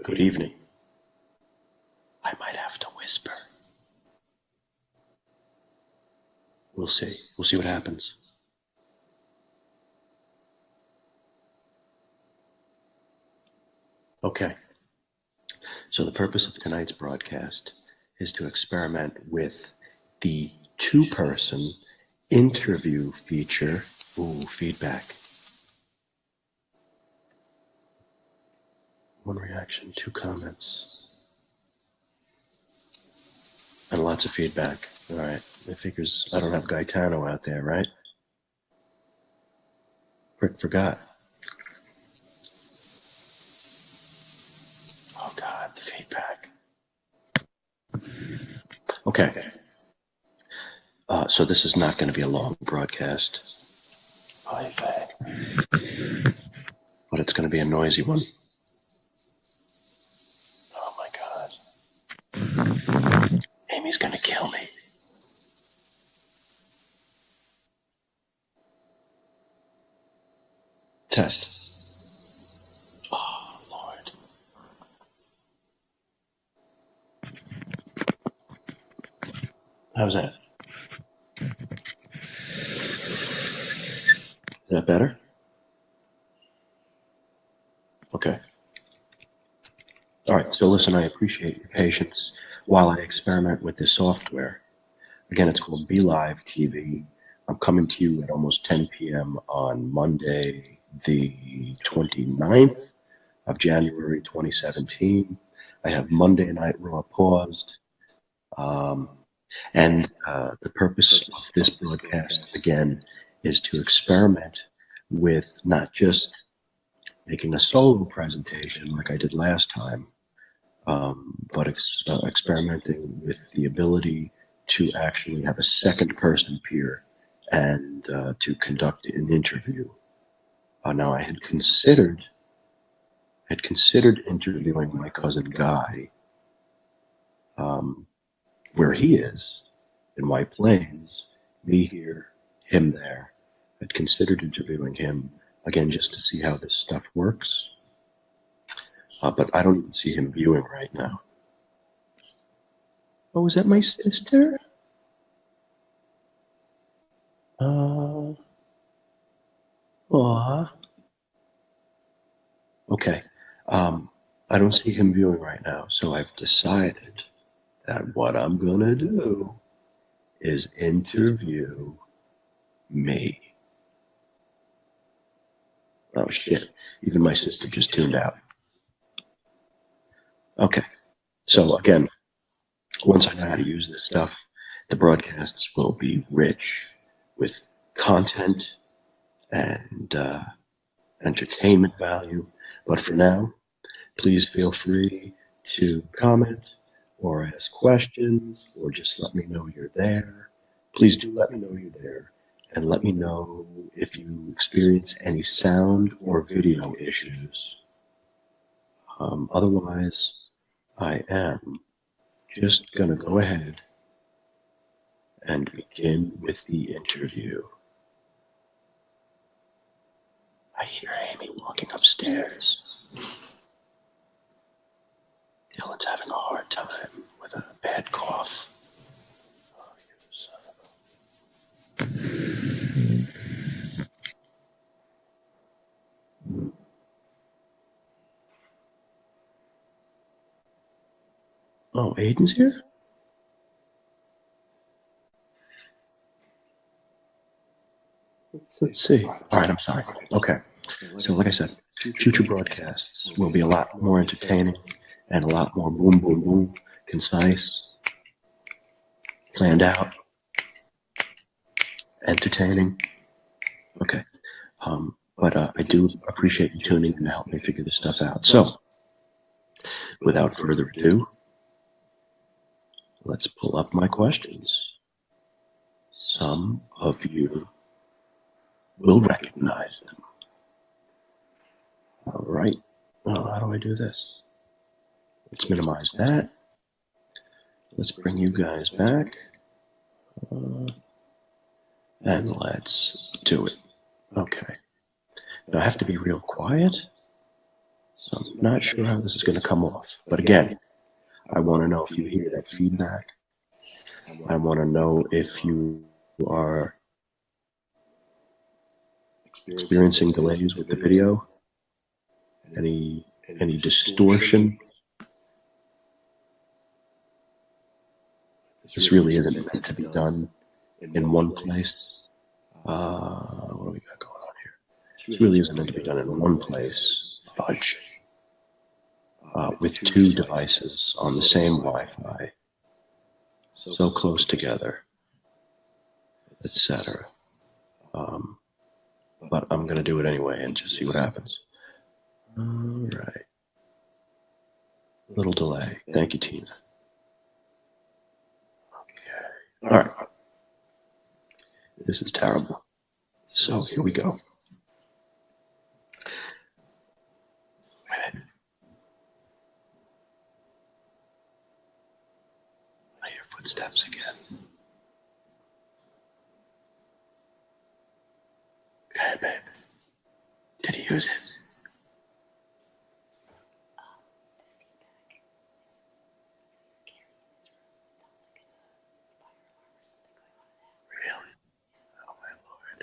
Good evening. I might have to whisper. We'll see. We'll see what happens. Okay. So the purpose of tonight's broadcast is to experiment with the two-person interview feature. Ooh, feedback. One reaction, two comments. And lots of feedback. All right. It figures I don't have Gaetano out there, right? Rick forgot. Oh, God, the feedback. Okay. So this is not going to be a long broadcast. But it's going to be a noisy one. Oh, my God. Amy's going to kill me. Test. Oh, Lord. How's that? Is that better? Okay. All right, so listen, I appreciate your patience while I experiment with this software. Again, it's called Be Live TV. I'm coming to you at almost 10 p.m. on Monday, the 29th of January 2017. I have Monday Night Raw paused. And the purpose of this broadcast, again, is to experiment with not just making a solo presentation like I did last time, but experimenting with the ability to actually have a second person appear and to conduct an interview. Now, I had considered interviewing my cousin Guy, where he is in White Plains, me here, him there. I'd considered interviewing him again just to see how this stuff works. But I don't even see him viewing right now. Oh, is that my sister? Aw. Okay. I don't see him viewing right now, so I've decided that what I'm gonna do is interview me. Oh shit, even my sister just tuned out. Okay, so again, once I know how to use this stuff, the broadcasts will be rich with content and entertainment value. But for now, please feel free to comment or ask questions or just let me know you're there. Please do let me know you're there and let me know if you experience any sound or video issues. Otherwise, I am just going to go ahead and begin with the interview. I hear Amy walking upstairs. Dylan's having a hard time with a bad cough. Oh, Aiden's here? Let's see. All right, I'm sorry. Okay. So like I said, future broadcasts will be a lot more entertaining and a lot more boom, boom, boom, concise, planned out, entertaining. Okay. But I do appreciate you tuning in to help me figure this stuff out. So, without further ado, let's pull up my questions. Some of you will recognize them. All right. Well, how do I do this? Let's minimize that. Let's bring you guys back. And let's do it. Okay. Now I have to be real quiet So I'm not sure how this is going to come off. But again, I want to know if you hear that feedback. I want to know if you are experiencing delays with the video, any distortion. This really isn't meant to be done in one place. What do we got going on here? This really isn't meant to be done in one place. Fudge. With two devices on the same Wi-Fi, so close together, etc. But I'm going to do it anyway and just see what happens. All right. Little delay. Thank you, Tina. Okay. All right. This is terrible. So here we go. Wait a minute. I hear footsteps again. Hey, babe. Did he use it? Really? Oh, my Lord.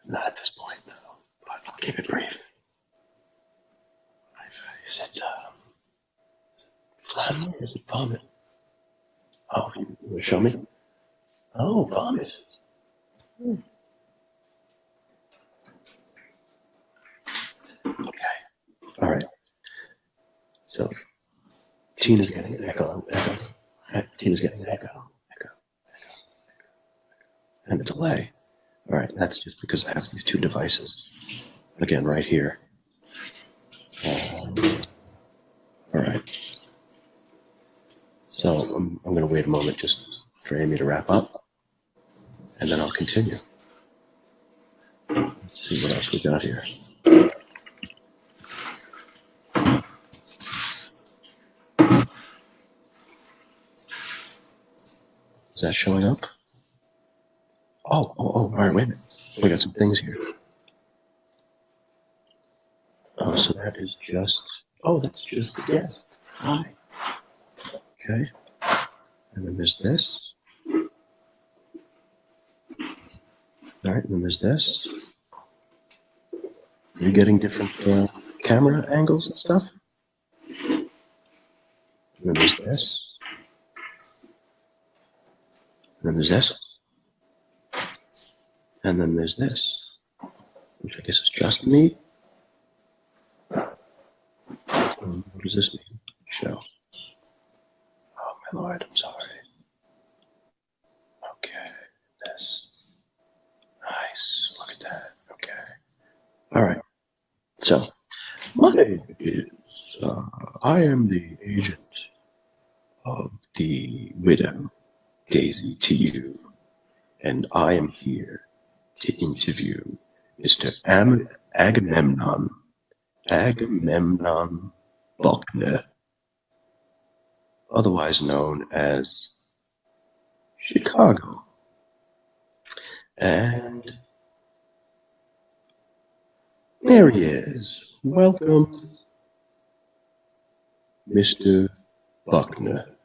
Not at this point, no. But I'll keep it brief. Is it phlegm or is it vomit? Oh, you want to show me? Oh, vomit. Okay. All right. So, Tina's getting an echo. Tina's getting an echo. And a delay. All right, that's just because I have these two devices. Again, right here. All right. So I'm going to wait a moment just for Amy to wrap up, and then I'll continue. Let's see what else we got here. Is that showing up? Oh, all right, wait a minute. We got some things here. Oh, so that is just, that's just the guest. Hi. Okay. And then there's this. All right, and then there's this. You're getting different camera angles and stuff. And then there's this. And then there's this. And then there's this, which I guess is just me. What does this mean? Show. Oh, my Lord, I'm sorry. Okay, this. Nice, look at that. Okay. All right. So, my name is, I am the agent of the widow, Daisy to you, and I am here to interview Mr. Agamemnon Buckner, otherwise known as Chicago. And there he is. Welcome, Mr. Buckner.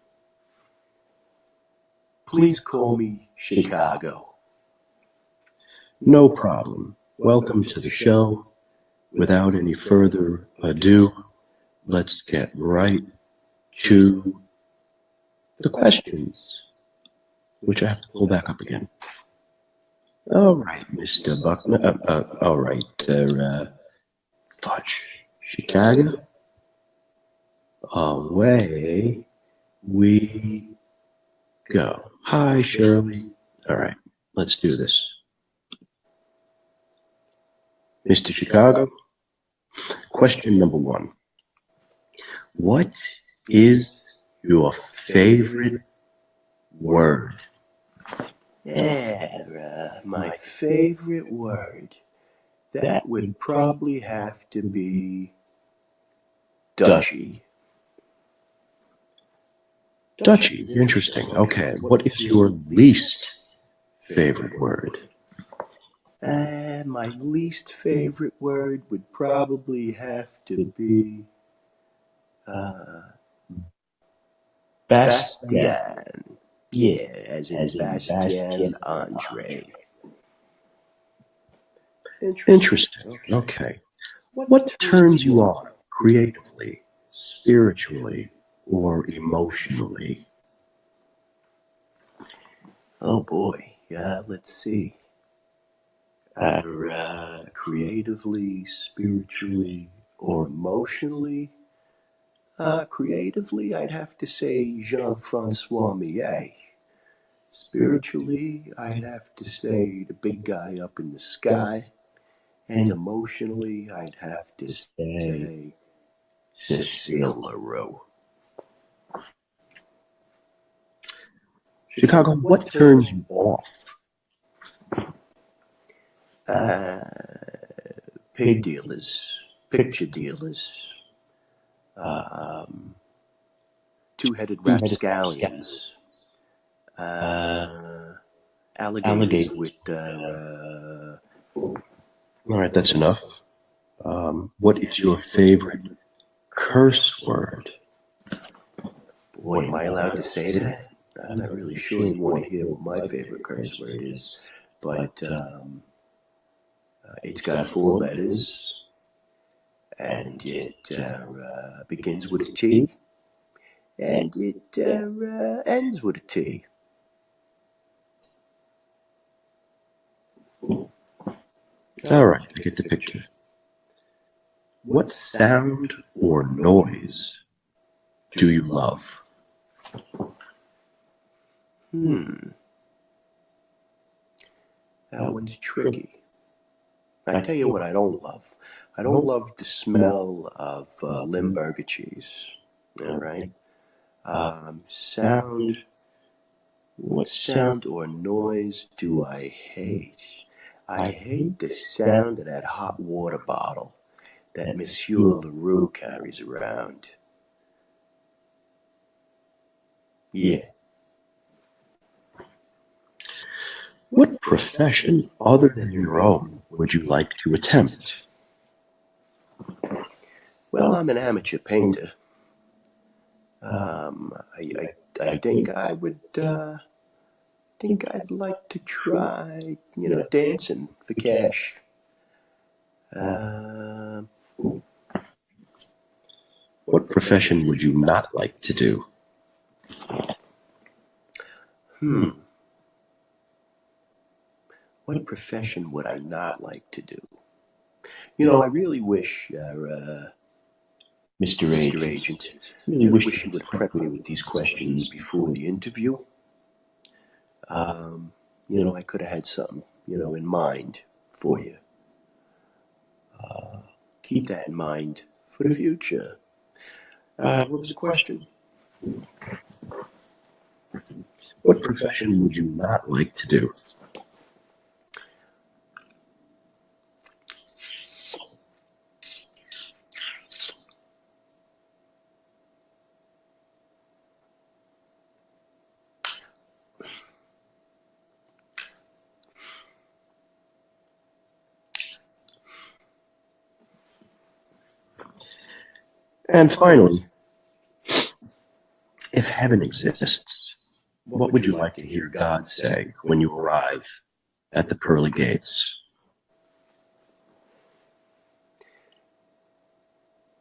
Please call me Chicago. No problem. Welcome to the show. Without any further ado, let's get right to the questions, which I have to pull back up again. All right, Mr. Buckner. All right, fudge. Chicago. Away we go. Hi, Shirley. All right, let's do this. Mr. Chicago, question number 1. What is your favorite word? My favorite word. That would probably have to be Dutchy. Dutchy, interesting. Okay, what is your least favorite word? My least favorite word would probably have to be Bastian. Bastian. Yeah, as in Bastien Andre. Interesting. Okay. What turns you on creatively, spiritually, or emotionally? Oh boy, let's see. Creatively, spiritually, or emotionally? Creatively, I'd have to say Jean-Francois Millet. Spiritually, I'd have to say the big guy up in the sky. And emotionally, I'd have to say Cecile LaRue. Chicago, what turns you off? Pig dealers, picture dealers, um, two-headed rapscallions, alligators with their. All right, that's enough. What is your favorite curse word? Boy, am I allowed to say that? I'm not really sure you want to hear what my favorite curse word is, but it's got four letters, and it begins with a T, and it ends with a T. All right, I get the picture. What sound or noise do you love? That one's tricky. I tell you what I don't love. I don't love the smell of Limburger cheese. All right. Sound. What sound or noise do I hate? I hate the sound of that hot water bottle that Monsieur LaRue carries around. Yeah. What profession other than your own would you like to attempt? Well, I'm an amateur painter. I think I would think I'd like to try, dancing for cash. What profession would you not like to do? What profession would I not like to do? I really wish, Mr. Agent, really wish you would prep me with these questions before the interview. I could have had something, in mind for you. Keep that in mind for the future. What was the question? What profession would you not like to do? And finally, if heaven exists, what would you like to hear God say when you arrive at the pearly gates?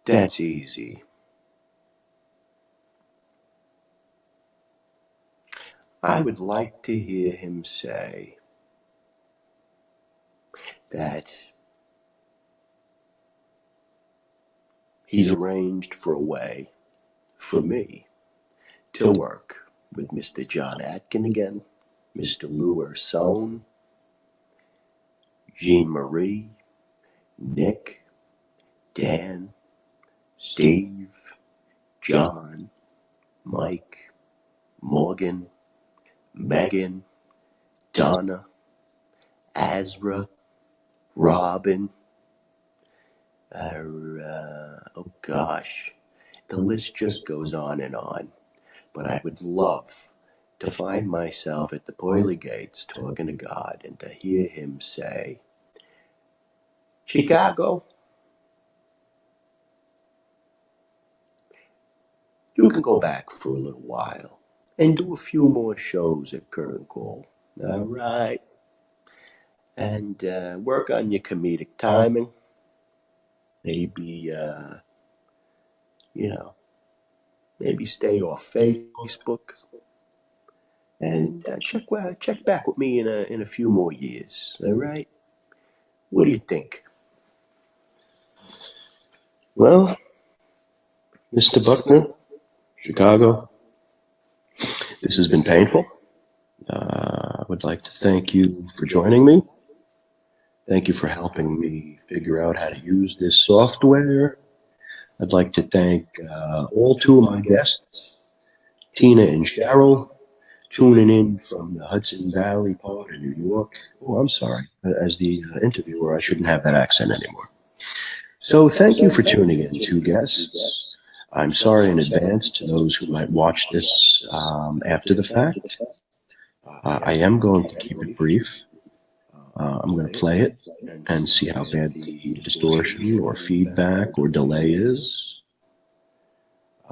That's easy. I would like to hear him say that he's arranged for a way for me to work with Mr. John Atkin again, Mr. Lou Urson, Jean-Marie, Nick, Dan, Steve, John, Mike, Morgan, Megan, Donna, Azra, Robin. Oh gosh, the list just goes on and on. But I would love to find myself at the pearly gates talking to God and to hear him say, Chicago, you can go back for a little while and do a few more shows at Curtain Call. All right. And work on your comedic timing. Maybe, maybe stay off Facebook. And check back with me in a few more years. All right. What do you think? Well, Mr. Buckner, Chicago, this has been painful. I would like to thank you for joining me. Thank you for helping me figure out how to use this software. I'd like to thank all two of my guests, Tina and Cheryl, tuning in from the Hudson Valley part of New York. Oh, I'm sorry. As the interviewer, I shouldn't have that accent anymore. So thank you for tuning in, two guests. I'm sorry in advance to those who might watch this after the fact. I am going to keep it brief. I'm going to play it and see how bad the distortion or feedback or delay is.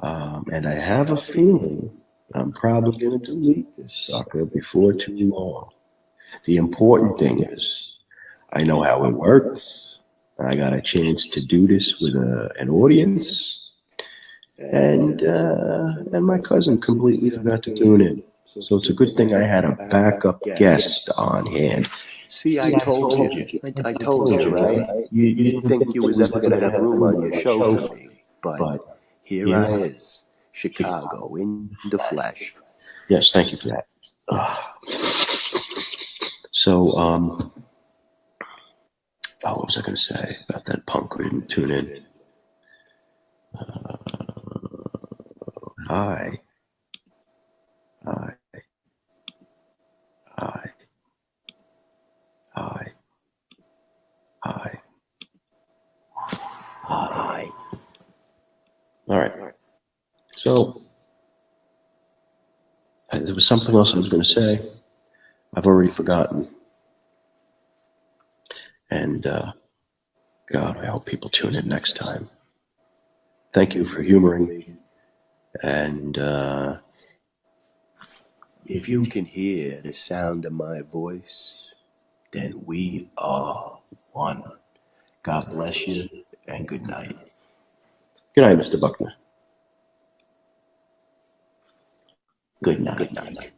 And I have a feeling I'm probably going to delete this sucker before too long. The important thing is I know how it works. I got a chance to do this with an audience. And my cousin completely forgot to tune in. So it's a good thing I had a backup guest on hand. See, I told you. I told you, right? You didn't think you was ever going to have room on your show for me. But here I is, Chicago, in the flesh. Yes, thank you for that. So, what was I going to say about that punk who didn't tune in? Hi. Hi. Hi. Hi. Hi. Hi. All right. So, there was something else I was going to say. I've already forgotten. And, God, I hope people tune in next time. Thank you for humoring me. And, if you can hear the sound of my voice, then we are one. God bless you, and good night. Good night, Mr. Buckner. Good night.